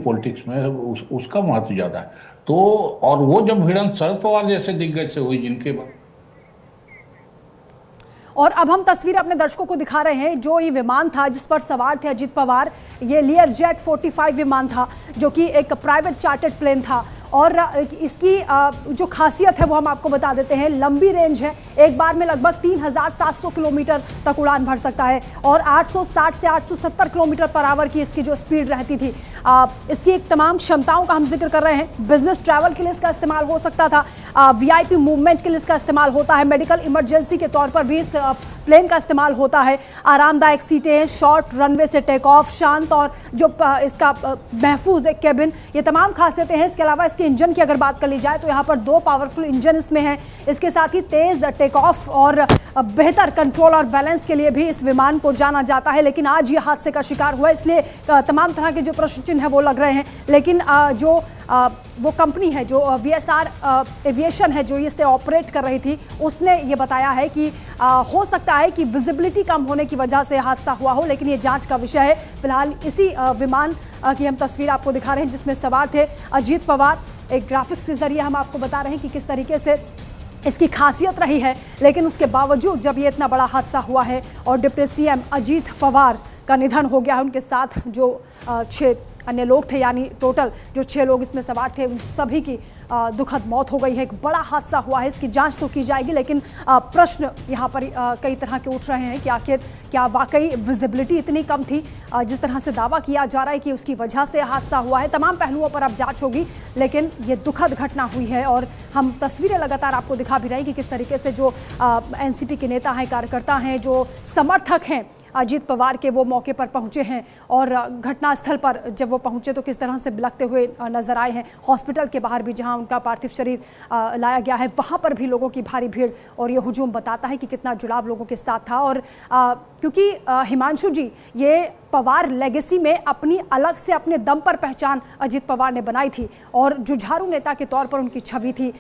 Politics में उसका महत्व ज्यादा है। तो और वो जब भिड़ंत शरद पवार जैसे दिग्गज से हुई जिनके और अब हम तस्वीर अपने दर्शकों को दिखा रहे हैं। जो ये विमान था जिस पर सवार थे अजीत पवार, ये लियर जेट 45 विमान था जो कि एक प्राइवेट चार्टर्ड प्लेन था। और इसकी जो खासियत है वो हम आपको बता देते हैं। लंबी रेंज है, एक बार में लगभग 3700 किलोमीटर तक उड़ान भर सकता है और 860 से 870 किलोमीटर पर आवर की इसकी जो स्पीड रहती थी। इसकी एक तमाम क्षमताओं का हम जिक्र कर रहे हैं। बिजनेस ट्रैवल के लिए इसका इस्तेमाल हो सकता था, वीआईपी मूवमेंट के लिए इसका इस्तेमाल होता है, मेडिकल इमरजेंसी के तौर पर भी इस प्लेन का इस्तेमाल होता है। आरामदायक सीटें हैं, शॉर्ट रनवे से टेक ऑफ, शांत और जो इसका महफूज एक केबिन, ये तमाम खासियतें हैं। इसके अलावा इसके इंजन की अगर बात कर ली जाए तो यहाँ पर 2 पावरफुल इंजन इसमें हैं। इसके साथ ही तेज टेक ऑफ और बेहतर कंट्रोल और बैलेंस के लिए भी इस विमान को जाना जाता है। लेकिन आज ये हादसे का शिकार हुआ, इसलिए तमाम तरह के जो प्रश्न चिन्ह है वो लग रहे हैं। लेकिन जो वो कंपनी है जो VSR एविएशन है जो इसे ऑपरेट कर रही थी, उसने ये बताया है कि हो सकता है कि विजिबिलिटी कम होने की वजह से हादसा हुआ हो, लेकिन ये जांच का विषय है। फिलहाल इसी विमान की हम तस्वीर आपको दिखा रहे हैं जिसमें सवार थे अजीत पवार। एक ग्राफिक्स के जरिए हम आपको बता रहे हैं कि किस तरीके से इसकी खासियत रही है। लेकिन उसके बावजूद जब ये इतना बड़ा हादसा हुआ है और डिप्टी CM अजीत पवार का निधन हो गया है, उनके साथ जो 6 अन्य लोग थे, यानी टोटल जो 6 लोग इसमें सवार थे, उन सभी की दुखद मौत हो गई है। एक बड़ा हादसा हुआ है, इसकी जांच तो की जाएगी, लेकिन प्रश्न यहाँ पर कई तरह के उठ रहे हैं कि आखिर क्या वाकई विजिबिलिटी इतनी कम थी जिस तरह से दावा किया जा रहा है कि उसकी वजह से हादसा हुआ है। तमाम पहलुओं पर अब जांच होगी, लेकिन ये दुखद घटना हुई है। और हम तस्वीरें लगातार आपको दिखा भी रहे हैं कि किस तरीके से जो NCP के नेता हैं, कार्यकर्ता हैं, जो समर्थक हैं अजीत पवार के, वो मौके पर पहुंचे हैं और घटनास्थल पर जब वो पहुंचे तो किस तरह से बिलखते हुए नजर आए हैं। हॉस्पिटल के बाहर भी जहां उनका पार्थिव शरीर लाया गया है, वहां पर भी लोगों की भारी भीड़, और ये हुजूम बताता है कि कितना जुड़ाव लोगों के साथ था। और क्योंकि हिमांशु जी, ये पवार लेगेसी में अपनी अलग से अपने दम पर पहचान अजीत पवार ने बनाई थी और जुझारू नेता के तौर पर उनकी छवि थी।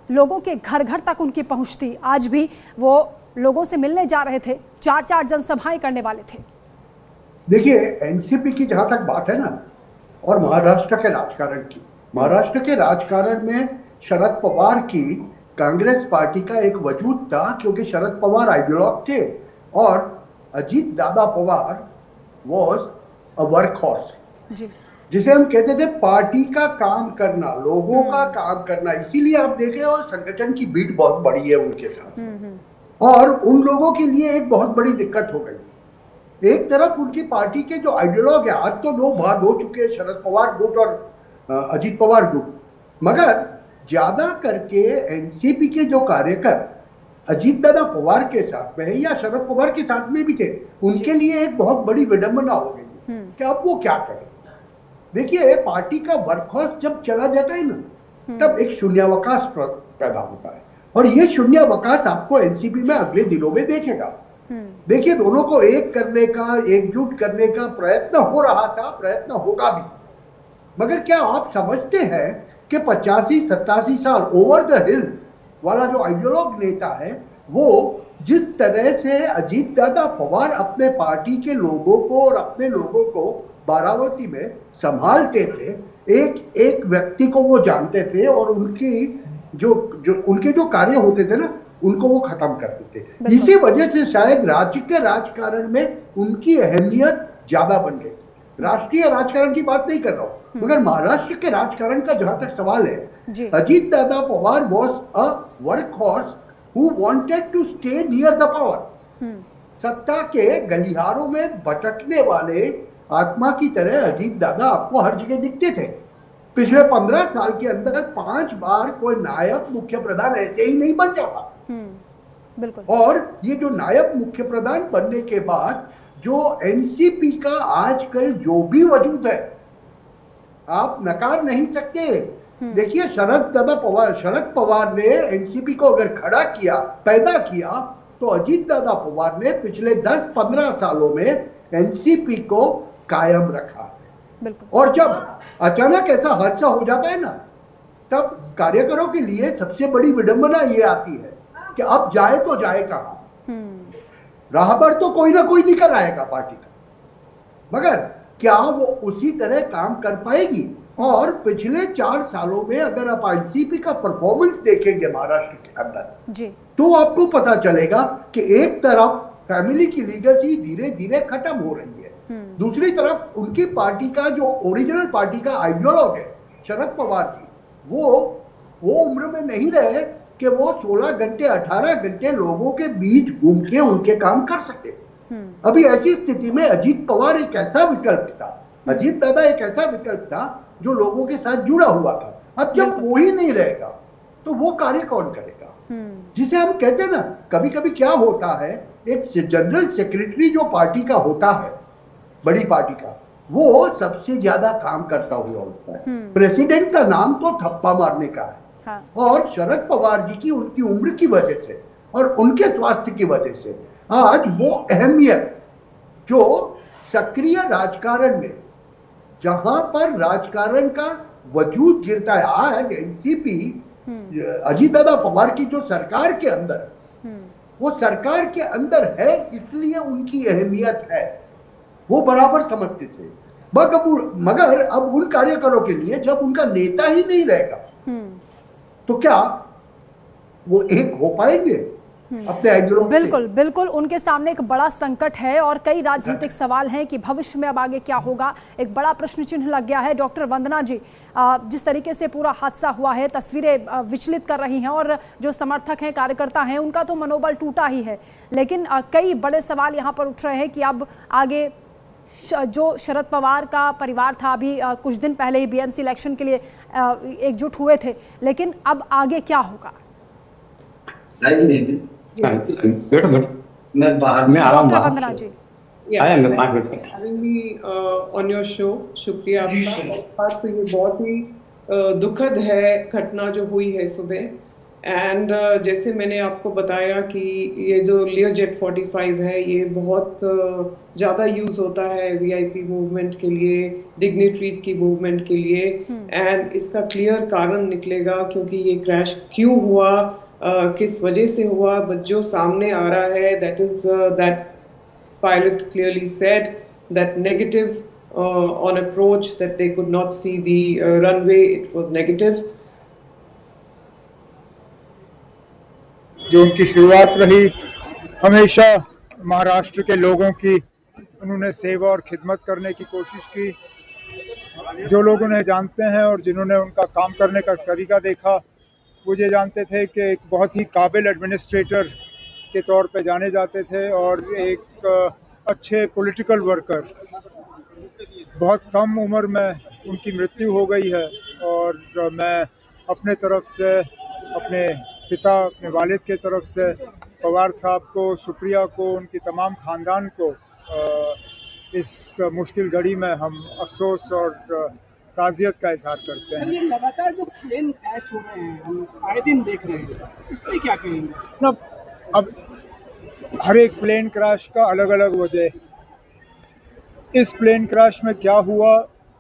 लोगों के घर घर तक उनकी पहुंच थी। आज भी वो लोगों से मिलने जा रहे थे, 4 जनसभाएं करने वाले थे। देखिए, एनसीपी की जहां तक बात है ना, और महाराष्ट्र के राजकारण की, महाराष्ट्र के राजकारण में शरद पवार की कांग्रेस पार्टी का एक वजूद था, क्योंकि शरद पवार आइडियोलॉग थे और Ajit Dada Pawar was a work horse, जिसे हम कहते थे पार्टी का काम करना, लोगों का काम करना। इसीलिए आप देख रहे हो संगठन की भीड़ बहुत बड़ी है उनके साथ। और उन लोगों के लिए एक बहुत बड़ी दिक्कत हो गई। एक तरफ उनकी पार्टी के जो आइडियोलॉग है, आज तो 2 भाग हो चुके हैं, शरद पवार गुट और अजीत पवार गुट, मगर ज्यादा करके एनसीपी के जो कार्यकर अजीत दादा पवार के साथ में है या शरद पवार के साथ में भी थे, उनके लिए एक बहुत बड़ी विडंबना हो गई कि अब वो क्या करें। देखिए, पार्टी का वर्कहॉर्स जब चला जाता है ना, तब एक शून्यावकाश पैदा होता है, और ये शून्यावकाश आपको एनसीपी में अगले दिनों में देखेगा। देखिए, दोनों को एक करने का, एकजुट करने का प्रयत्न हो रहा था, प्रयत्न होगा भी, मगर क्या आप समझते हैं कि 85-87 साल ओवर द हिल वाला जो आइडियोलॉग नेता है, वो जिस तरह से अजीत दादा पवार अपने पार्टी के लोगों को और अपने लोगों को बारावती में संभालते थे, एक एक व्यक्ति को वो जानते थे और उनकी जो उनके जो कार्य होते थे ना, उनको वो खत्म करते थे। इसी वजह से शायद राज्य के राजकारण में उनकी अहमियत ज्यादा बन गई। राष्ट्रीय राजकारण की बात नहीं कर रहा हूं, मगर महाराष्ट्र के राजकारण का जहां तक सवाल है, Ajit Dada Pawar was a work horse who wanted to stay near the power. सत्ता के गलियारों में भटकने वाले आत्मा की तरह अजीत दादा आपको हर जगह दिखते थे। पिछले 15 साल के अंदर 5 बार कोई नायब मुख्य प्रधान ऐसे ही नहीं बन जाता। बिल्कुल। और ये जो नायब मुख्य प्रधान बनने के बाद जो एनसीपी का आजकल जो भी वजूद है, आप नकार नहीं सकते। देखिए, शरद पवार ने एनसीपी को अगर खड़ा किया, पैदा किया, तो अजीत दादा पवार ने पिछले 10-15 सालों में एनसीपी को कायम रखा। और जब अचानक ऐसा हादसा हो जाता है ना, तब कार्यकरों के लिए सबसे बड़ी विडंबना ये आती है कि अब जाए तो जाए कहां। राहबर तो कोई ना कोई निकल आएगा पार्टी का, मगर क्या वो उसी तरह काम कर पाएगी? और पिछले 4 सालों में अगर आप एनसीपी का परफॉर्मेंस देखेंगे महाराष्ट्र के अंदर जी तो आपको पता चलेगा कि एक तरफ फैमिली की लीगेसी धीरे धीरे खत्म हो रही है, दूसरी तरफ उनकी पार्टी का जो ओरिजिनल पार्टी का आइडियोलॉग है शरद पवार जी, वो उम्र में नहीं रहे कि वो 16 घंटे 18 घंटे लोगों के बीच घूम के उनके काम कर सके। अभी ऐसी स्थिति में अजीत पवार एक ऐसा विकल्प था, अजीत दादा एक ऐसा विकल्प था जो लोगों के साथ जुड़ा हुआ था। अब जब वो ही नहीं रहेगा तो वो कार्य कौन करेगा? जिसे हम कहते हैं ना, कभी कभी क्या होता है, एक जनरल सेक्रेटरी जो पार्टी का होता है, बड़ी पार्टी का, वो सबसे ज्यादा काम करता हुआ होता है। प्रेसिडेंट का नाम तो थप्पा मारने का है। हाँ। और शरद पवार जी की उनकी उम्र की वजह से और उनके स्वास्थ्य की वजह से आज वो अहमियत जो सक्रिय राजकारण में, जहां पर राजकारण का वजूद गिरता है, आज एनसीपी अजीत दादा पवार की जो सरकार के अंदर, वो सरकार के अंदर है, इसलिए उनकी अहमियत है, वो बराबर समझते थे। मगर अब उन कार्यकरों के लिए जब उनका नेता ही नहीं रहेगा तो क्या वो एक हो पाएंगे अपने आइडियोलॉजी? बिल्कुल बिल्कुल, उनके सामने एक बड़ा संकट है और कई राजनीतिक सवाल हैं कि भविष्य में अब आगे क्या होगा, एक बड़ा प्रश्न चिन्ह लग गया है। डॉक्टर वंदना जी, जिस तरीके से पूरा हादसा हुआ है, तस्वीरें विचलित कर रही हैं और जो समर्थक हैं, कार्यकर्ता हैं, उनका तो मनोबल टूटा ही है, लेकिन कई बड़े सवाल यहाँ पर उठ रहे हैं कि अब आगे जो शरद पवार का परिवार था, अभी कुछ दिन पहले ही बीएमसी इलेक्शन के लिए एकजुट हुए थे, लेकिन अब आगे क्या होगा? मैं बाहर में आ रहा हूँ। वंदना जी, ऑन योर शो, शुक्रिया आपका। तो ये बहुत ही दुखद है घटना जो हुई है सुबह। एंड जैसे मैंने आपको बताया कि ये जो लियोजेट 45 है, ये बहुत ज़्यादा यूज़ होता है वीआईपी मूवमेंट के लिए, डिग्निटरीज की मूवमेंट के लिए। एंड इसका क्लियर कारण निकलेगा क्योंकि ये क्रैश क्यों हुआ, किस वजह से हुआ, बट जो सामने आ रहा है that is that pilot clearly said that negative on approach, that they could not see the runway, it was negative. जो उनकी शुरुआत रही हमेशा महाराष्ट्र के लोगों की, उन्होंने सेवा और खिदमत करने की कोशिश की। जो लोग उन्हें जानते हैं और जिन्होंने उनका काम करने का तरीका देखा, वो ये जानते थे कि एक बहुत ही काबिल एडमिनिस्ट्रेटर के तौर पे जाने जाते थे और एक अच्छे पॉलिटिकल वर्कर। बहुत कम उम्र में उनकी मृत्यु हो गई है और मैं अपने तरफ से, अपने पिता, अपने वालिद के तरफ से पवार साहब को, सुप्रिया को, उनकी तमाम ख़ानदान को इस मुश्किल घड़ी में हम अफसोस और ताज़ियत का इजहार करते हैं। सर, ये लगातार जो प्लेन क्रैश हो रहे हैं, हम आए दिन देख रहे हैं, इसमें क्या कहेंगे? मतलब अब हर एक प्लेन क्रैश का अलग अलग वजह। इस प्लेन क्रैश में क्या हुआ,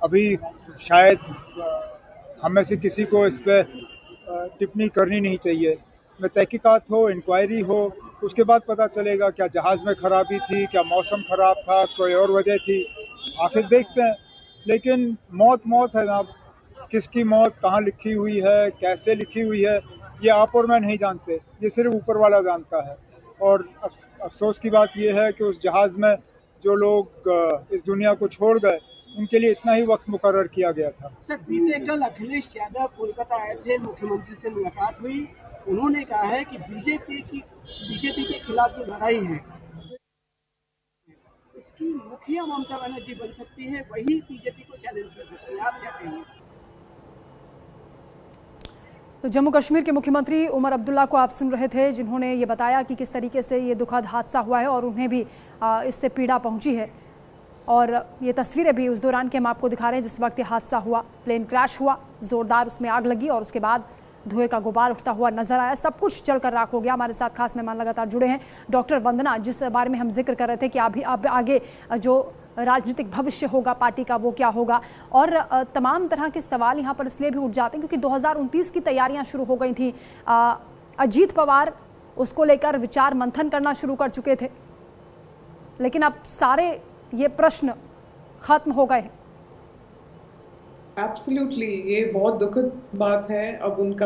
अभी शायद हम में से किसी को इस पर टिप्पणी करनी नहीं चाहिए। में तहकीकात हो, इंक्वायरी हो, उसके बाद पता चलेगा क्या जहाज़ में ख़राबी थी, क्या मौसम ख़राब था, कोई और वजह थी, आखिर देखते हैं। लेकिन मौत मौत है ना, किसकी मौत कहाँ लिखी हुई है, कैसे लिखी हुई है, ये आप और मैं नहीं जानते, ये सिर्फ ऊपर वाला जानता है। और अफसोस की बात यह है कि उस जहाज़ में जो लोग इस दुनिया को छोड़ गए, उनके लिए इतना ही वक्त मुकर्रर किया गया था। सर, बीते कल अखिलेश यादव कोलकाता आए थे, मुख्यमंत्री से मुलाकात हुई, उन्होंने कहा है कि बीजेपी के खिलाफ जो लड़ाई है, इसकी मुखिया ममता बनर्जी बन सकती है, वही बीजेपी को चैलेंज कर सकती है। आप क्या कहेंगे? तो जम्मू कश्मीर के मुख्यमंत्री उमर अब्दुल्ला को आप सुन रहे थे, जिन्होंने ये बताया कि किस तरीके से ये दुखद हादसा हुआ है और उन्हें भी इससे पीड़ा पहुंची है। और ये तस्वीरें भी उस दौरान के हम आपको दिखा रहे हैं जिस वक्त ये हादसा हुआ, प्लेन क्रैश हुआ, ज़ोरदार उसमें आग लगी और उसके बाद धुएं का गुबार उठता हुआ नजर आया, सब कुछ जलकर राख हो गया। हमारे साथ खास मेहमान लगातार जुड़े हैं, डॉक्टर वंदना, जिस बारे में हम जिक्र कर रहे थे कि अभी अब आगे जो राजनीतिक भविष्य होगा पार्टी का वो क्या होगा, और तमाम तरह के सवाल यहाँ पर इसलिए भी उठ जाते हैं क्योंकि 2029 की तैयारियाँ शुरू हो गई थी। अजीत पवार उसको लेकर विचार मंथन करना शुरू कर चुके थे, लेकिन अब सारे ये प्रश्न खत्म हो गए हैं। एब्सोल्युटली, ये बहुत दुखद बात है। अब उनका